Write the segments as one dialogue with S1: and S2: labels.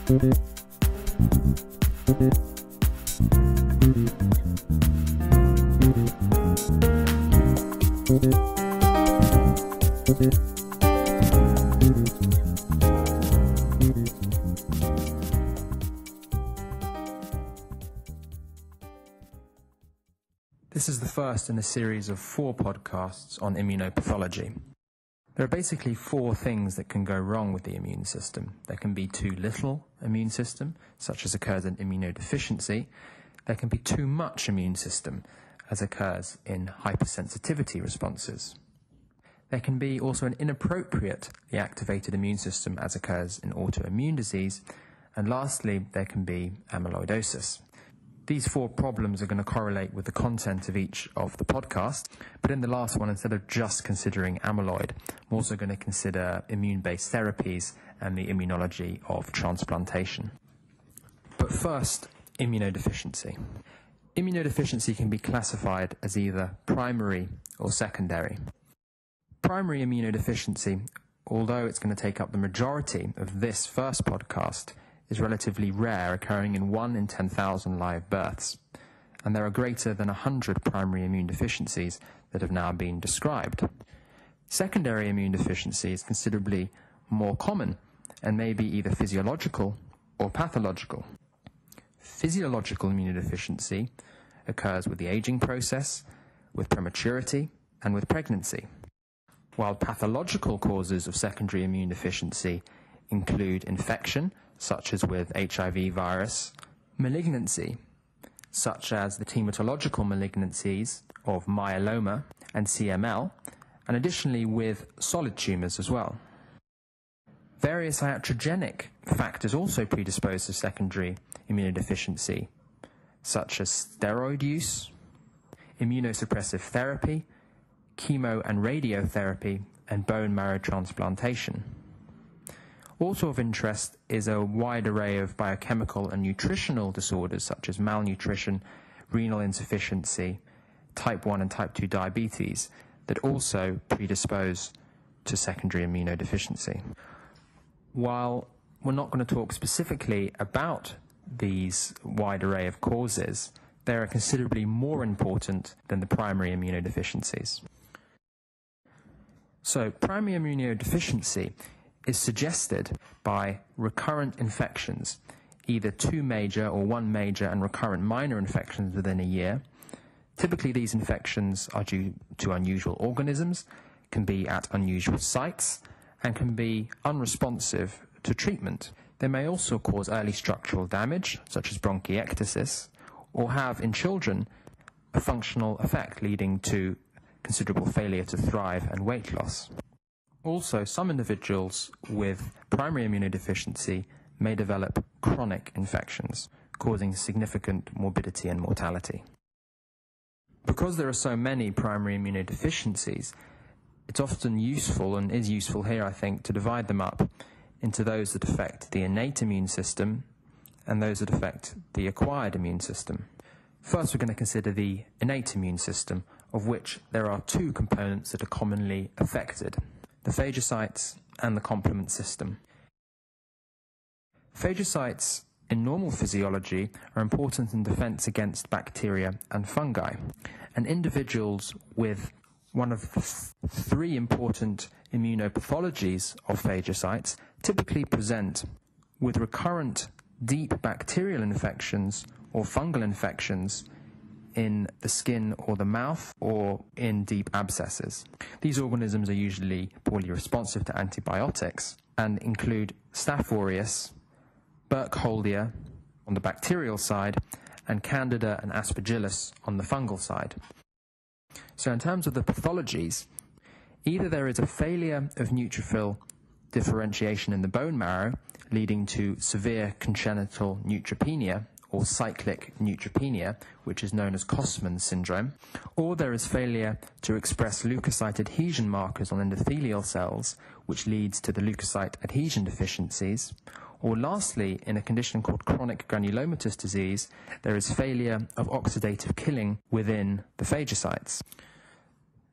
S1: This is the first in a series of 4 podcasts on immunopathology. There are basically 4 things that can go wrong with the immune system. There can be too little immune system, such as occurs in immunodeficiency. There can be too much immune system, as occurs in hypersensitivity responses. There can be also an inappropriately activated immune system, as occurs in autoimmune disease. And lastly, there can be amyloidosis. These 4 problems are going to correlate with the content of each of the podcasts, but in the last one, instead of just considering amyloid, I'm also going to consider immune-based therapies and the immunology of transplantation. But first, immunodeficiency. Immunodeficiency can be classified as either primary or secondary. Primary immunodeficiency, although it's going to take up the majority of this first podcast, is relatively rare, occurring in 1 in 10,000 live births, and there are greater than 100 primary immune deficiencies that have now been described. Secondary immune deficiency is considerably more common and may be either physiological or pathological. Physiological immunodeficiency occurs with the aging process, with prematurity, and with pregnancy, while pathological causes of secondary immune deficiency include infection, such as with HIV virus, malignancy, such as the hematological malignancies of myeloma and CML, and additionally with solid tumours as well. Various iatrogenic factors also predispose to secondary immunodeficiency, such as steroid use, immunosuppressive therapy, chemo and radiotherapy, and bone marrow transplantation. Also of interest is a wide array of biochemical and nutritional disorders such as malnutrition, renal insufficiency, type 1 and type 2 diabetes that also predispose to secondary immunodeficiency. While we're not going to talk specifically about these wide array of causes, they are considerably more important than the primary immunodeficiencies. So, primary immunodeficiency is suggested by recurrent infections, either 2 major or 1 major and recurrent minor infections within a year. Typically, these infections are due to unusual organisms, can be at unusual sites, and can be unresponsive to treatment. They may also cause early structural damage, such as bronchiectasis, or have, in children, a functional effect leading to considerable failure to thrive and weight loss. Also, some individuals with primary immunodeficiency may develop chronic infections, causing significant morbidity and mortality. Because there are so many primary immunodeficiencies, it's often useful, and is useful here, I think, to divide them up into those that affect the innate immune system and those that affect the acquired immune system. First, we're going to consider the innate immune system, of which there are 2 components that are commonly affected: the phagocytes and the complement system. Phagocytes in normal physiology are important in defense against bacteria and fungi, and individuals with one of the 3 important immunopathologies of phagocytes typically present with recurrent deep bacterial infections or fungal infections in the skin or the mouth, or in deep abscesses. These organisms are usually poorly responsive to antibiotics and include Staph aureus, Burkholdia on the bacterial side, and Candida and Aspergillus on the fungal side. So in terms of the pathologies, either there is a failure of neutrophil differentiation in the bone marrow, leading to severe congenital neutropenia, or cyclic neutropenia, which is known as Kosman syndrome, or there is failure to express leukocyte adhesion markers on endothelial cells, which leads to the leukocyte adhesion deficiencies, or lastly, in a condition called chronic granulomatous disease, there is failure of oxidative killing within the phagocytes.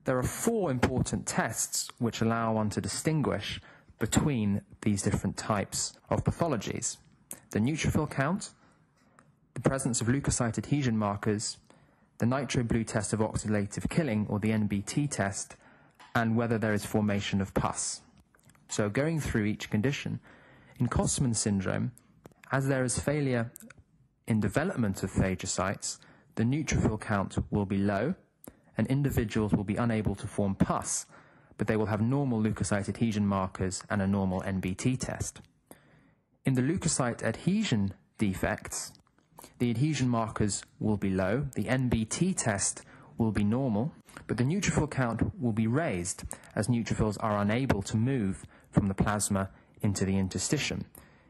S1: There are 4 important tests which allow one to distinguish between these different types of pathologies. the neutrophil count, the presence of leukocyte adhesion markers, the nitro-blue test of oxidative killing, or the NBT test, and whether there is formation of pus. So going through each condition, in Kosman syndrome, as there is failure in development of phagocytes, the neutrophil count will be low, and individuals will be unable to form pus, but they will have normal leukocyte adhesion markers and a normal NBT test. In the leukocyte adhesion defects, the adhesion markers will be low, the NBT test will be normal, but the neutrophil count will be raised as neutrophils are unable to move from the plasma into the interstitium.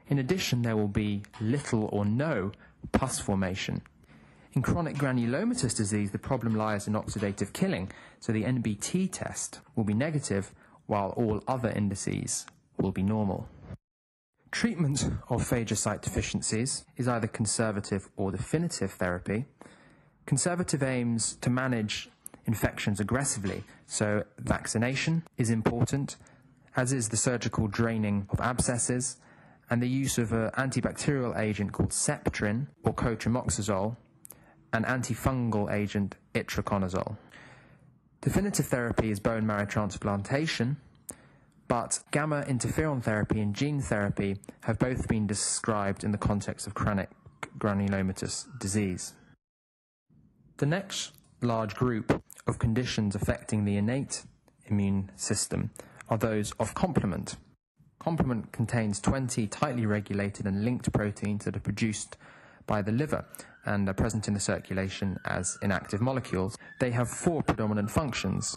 S1: In addition, there will be little or no pus formation. In chronic granulomatous disease, the problem lies in oxidative killing, so the NBT test will be negative while all other indices will be normal. Treatment of phagocyte deficiencies is either conservative or definitive therapy. Conservative aims to manage infections aggressively, so vaccination is important, as is the surgical draining of abscesses, and the use of an antibacterial agent called septrin or cotrimoxazole, and antifungal agent itraconazole. Definitive therapy is bone marrow transplantation, but gamma interferon therapy and gene therapy have both been described in the context of chronic granulomatous disease. The next large group of conditions affecting the innate immune system are those of complement. Complement contains 20 tightly regulated and linked proteins that are produced by the liver and are present in the circulation as inactive molecules. They have 4 predominant functions.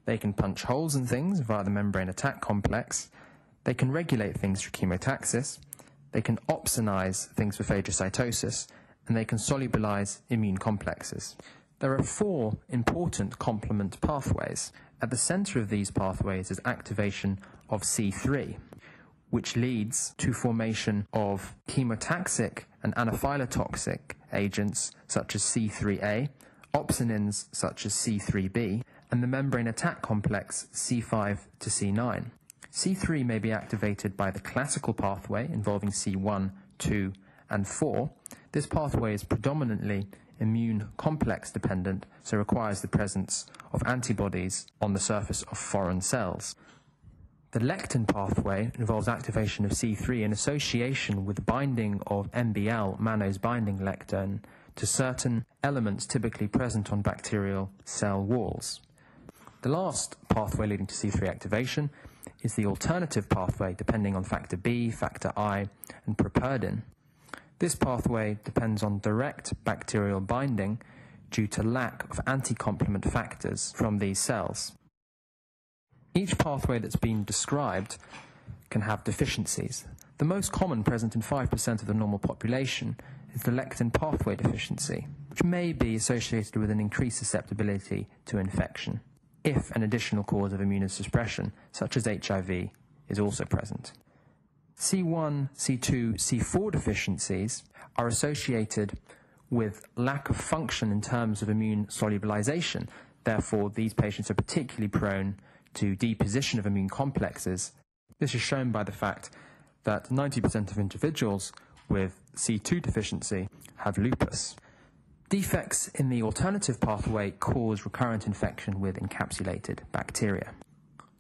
S1: They can punch holes in things via the membrane attack complex. They can regulate things through chemotaxis. They can opsonize things for phagocytosis. And they can solubilize immune complexes. There are 4 important complement pathways. At the center of these pathways is activation of C3, which leads to formation of chemotaxic and anaphylotoxic agents such as C3A, opsonins such as C3b, and the membrane attack complex C5 to C9. C3 may be activated by the classical pathway involving C1, 2, and 4. This pathway is predominantly immune complex dependent, so requires the presence of antibodies on the surface of foreign cells. The lectin pathway involves activation of C3 in association with binding of MBL, mannose binding lectin, to certain elements typically present on bacterial cell walls. The last pathway leading to C3 activation is the alternative pathway depending on factor B, factor I, and properdin. This pathway depends on direct bacterial binding due to lack of anti-complement factors from these cells. Each pathway that's been described can have deficiencies. The most common, present in 5% of the normal population, is the lectin pathway deficiency, which may be associated with an increased susceptibility to infection, if an additional cause of immunosuppression, such as HIV, is also present. C1, C2, C4 deficiencies are associated with lack of function in terms of immune solubilization. Therefore, these patients are particularly prone to deposition of immune complexes. This is shown by the fact that 90% of individuals with C2 deficiency have lupus. Defects in the alternative pathway cause recurrent infection with encapsulated bacteria.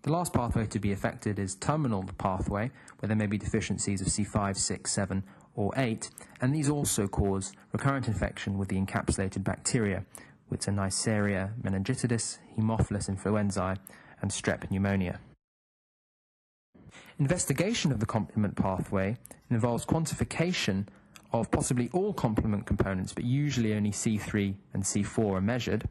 S1: The last pathway to be affected is terminal pathway, where there may be deficiencies of C5, 6, 7, or 8, and these also cause recurrent infection with the encapsulated bacteria, which are Neisseria meningitidis, Haemophilus influenzae, and strep pneumonia. Investigation of the complement pathway involves quantification of possibly all complement components, but usually only C3 and C4 are measured,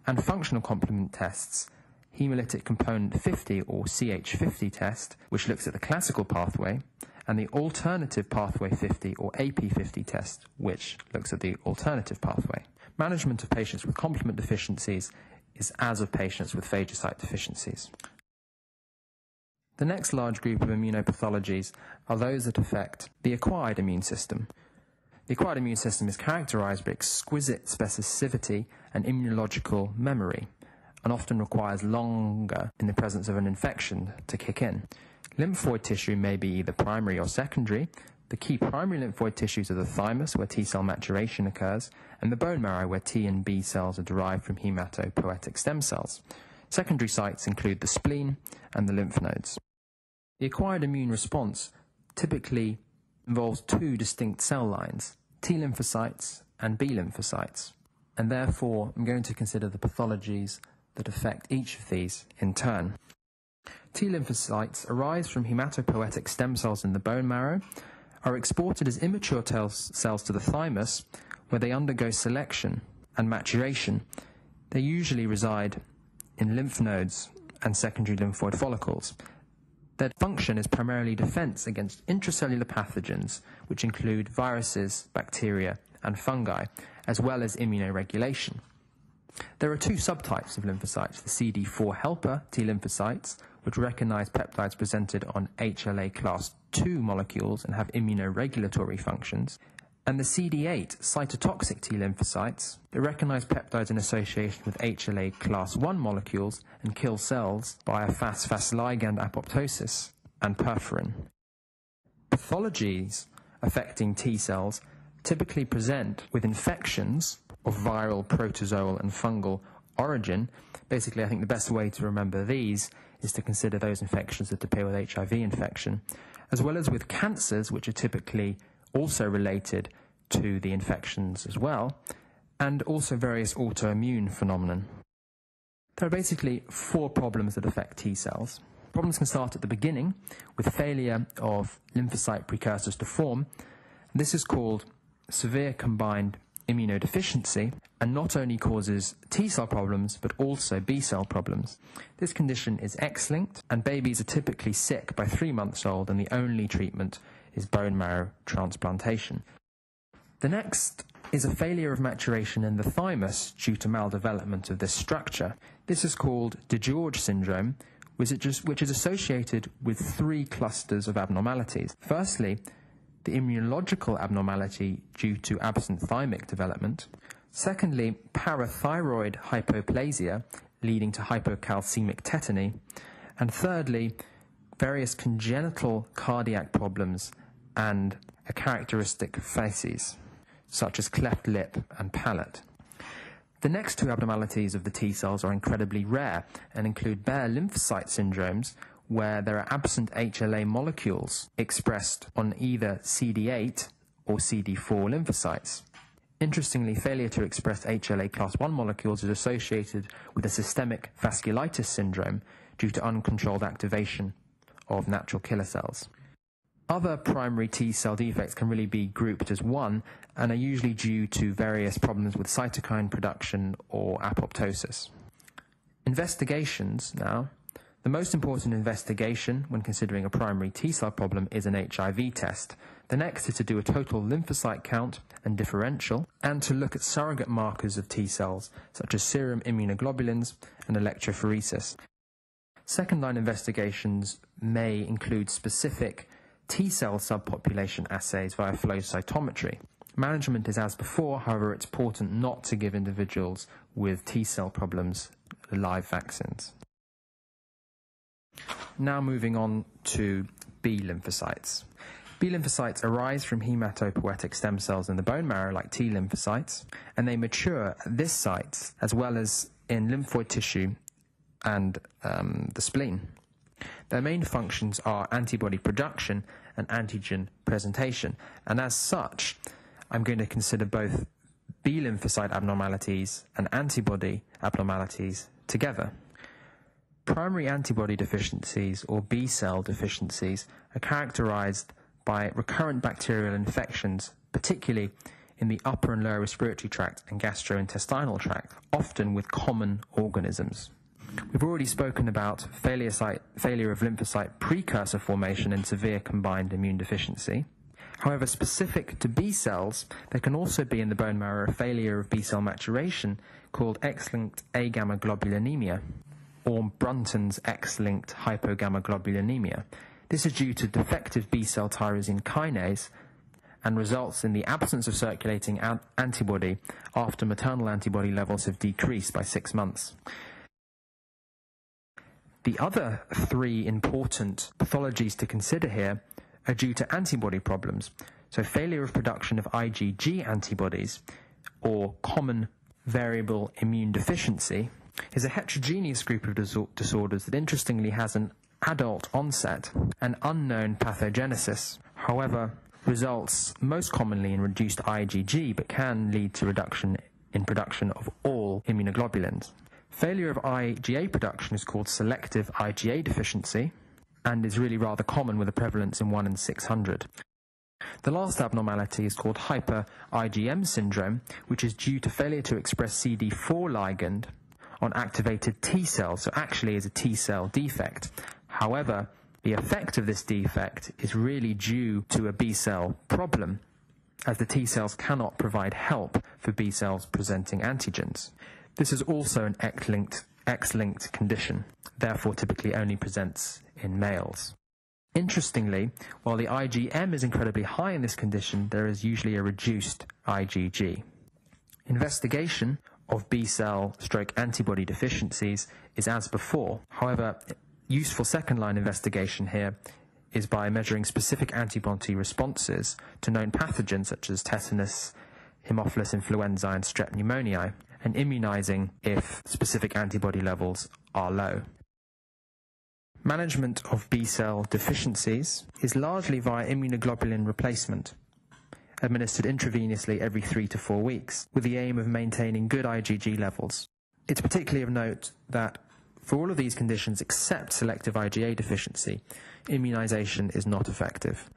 S1: and functional complement tests, hemolytic component 50 or CH50 test, which looks at the classical pathway, and the alternative pathway 50 or AP50 test, which looks at the alternative pathway. Management of patients with complement deficiencies is as of patients with phagocyte deficiencies. The next large group of immunopathologies are those that affect the acquired immune system. The acquired immune system is characterized by exquisite specificity and immunological memory, and often requires longer in the presence of an infection to kick in. Lymphoid tissue may be either primary or secondary, The key primary lymphoid tissues are the thymus, where T cell maturation occurs, and the bone marrow, where T and B cells are derived from hematopoietic stem cells. Secondary sites include the spleen and the lymph nodes. The acquired immune response typically involves two distinct cell lines, T lymphocytes and B lymphocytes, and therefore I'm going to consider the pathologies that affect each of these in turn. T lymphocytes arise from hematopoietic stem cells in the bone marrow, are exported as immature cells to the thymus, where they undergo selection and maturation. They usually reside in lymph nodes and secondary lymphoid follicles. Their function is primarily defense against intracellular pathogens, which include viruses, bacteria, and fungi, as well as immunoregulation. There are two subtypes of lymphocytes, the CD4 helper T lymphocytes, which recognize peptides presented on HLA class II molecules and have immunoregulatory functions, and the CD8 cytotoxic T lymphocytes that recognize peptides in association with HLA class I molecules and kill cells via Fas ligand apoptosis and perforin. Pathologies affecting T cells typically present with infections of viral, protozoal, and fungal origin. Basically, I think the best way to remember these is to consider those infections that appear with HIV infection, as well as with cancers, which are typically also related to the infections as well, and also various autoimmune phenomenon. There are basically four problems that affect T cells. Problems can start at the beginning with failure of lymphocyte precursors to form. This is called severe combined immunodeficiency, and not only causes T cell problems but also B cell problems. This condition is X-linked, and babies are typically sick by 3 months old, and the only treatment is bone marrow transplantation. The next is a failure of maturation in the thymus due to maldevelopment of this structure. This is called DeGeorge syndrome, which is associated with 3 clusters of abnormalities. Firstly, the immunological abnormality due to absent thymic development. Secondly, parathyroid hypoplasia leading to hypocalcemic tetany. And thirdly, various congenital cardiac problems and a characteristic facies, such as cleft lip and palate. The next 2 abnormalities of the T cells are incredibly rare and include bare lymphocyte syndromes, where there are absent HLA molecules expressed on either CD8 or CD4 lymphocytes. Interestingly, failure to express HLA class I molecules is associated with a systemic vasculitis syndrome due to uncontrolled activation of natural killer cells. Other primary T cell defects can really be grouped as one and are usually due to various problems with cytokine production or apoptosis. Investigations now. The most important investigation when considering a primary T cell problem is an HIV test. The next is to do a total lymphocyte count and differential, and to look at surrogate markers of T cells, such as serum immunoglobulins and electrophoresis. Second-line investigations may include specific T cell subpopulation assays via flow cytometry. Management is as before, however, it's important not to give individuals with T cell problems live vaccines. Now moving on to B lymphocytes. B lymphocytes arise from hematopoietic stem cells in the bone marrow like T lymphocytes, and they mature at this site as well as in lymphoid tissue and the spleen. Their main functions are antibody production and antigen presentation, and as such, I'm going to consider both B lymphocyte abnormalities and antibody abnormalities together. Primary antibody deficiencies, or B cell deficiencies, are characterized by recurrent bacterial infections, particularly in the upper and lower respiratory tract and gastrointestinal tract, often with common organisms. We've already spoken about failure of lymphocyte precursor formation in severe combined immune deficiency. However, specific to B cells, there can also be in the bone marrow a failure of B cell maturation called X-linked agammaglobulinemia, or Brunton's X-linked hypogammaglobulinemia. This is due to defective B cell tyrosine kinase and results in the absence of circulating antibody after maternal antibody levels have decreased by 6 months. The other 3 important pathologies to consider here are due to antibody problems, so failure of production of IgG antibodies, or common variable immune deficiency, is a heterogeneous group of disorders that interestingly has an adult onset and unknown pathogenesis. However, results most commonly in reduced IgG, but can lead to reduction in production of all immunoglobulins. Failure of IgA production is called selective IgA deficiency and is really rather common, with a prevalence in 1 in 600. The last abnormality is called hyper-IgM syndrome, which is due to failure to express CD4 ligand on activated T cells, so actually is a T cell defect. However, the effect of this defect is really due to a B cell problem, as the T cells cannot provide help for B cells presenting antigens. This is also an X-linked condition, therefore typically only presents in males. Interestingly, while the IgM is incredibly high in this condition, there is usually a reduced IgG. Investigation of B-cell/antibody deficiencies is as before. However, useful second-line investigation here is by measuring specific antibody responses to known pathogens such as tetanus, Haemophilus influenzae, and strep pneumoniae, and immunizing if specific antibody levels are low. Management of B-cell deficiencies is largely via immunoglobulin replacement, administered intravenously every 3 to 4 weeks, with the aim of maintaining good IgG levels. It's particularly of note that for all of these conditions except selective IgA deficiency, immunization is not effective.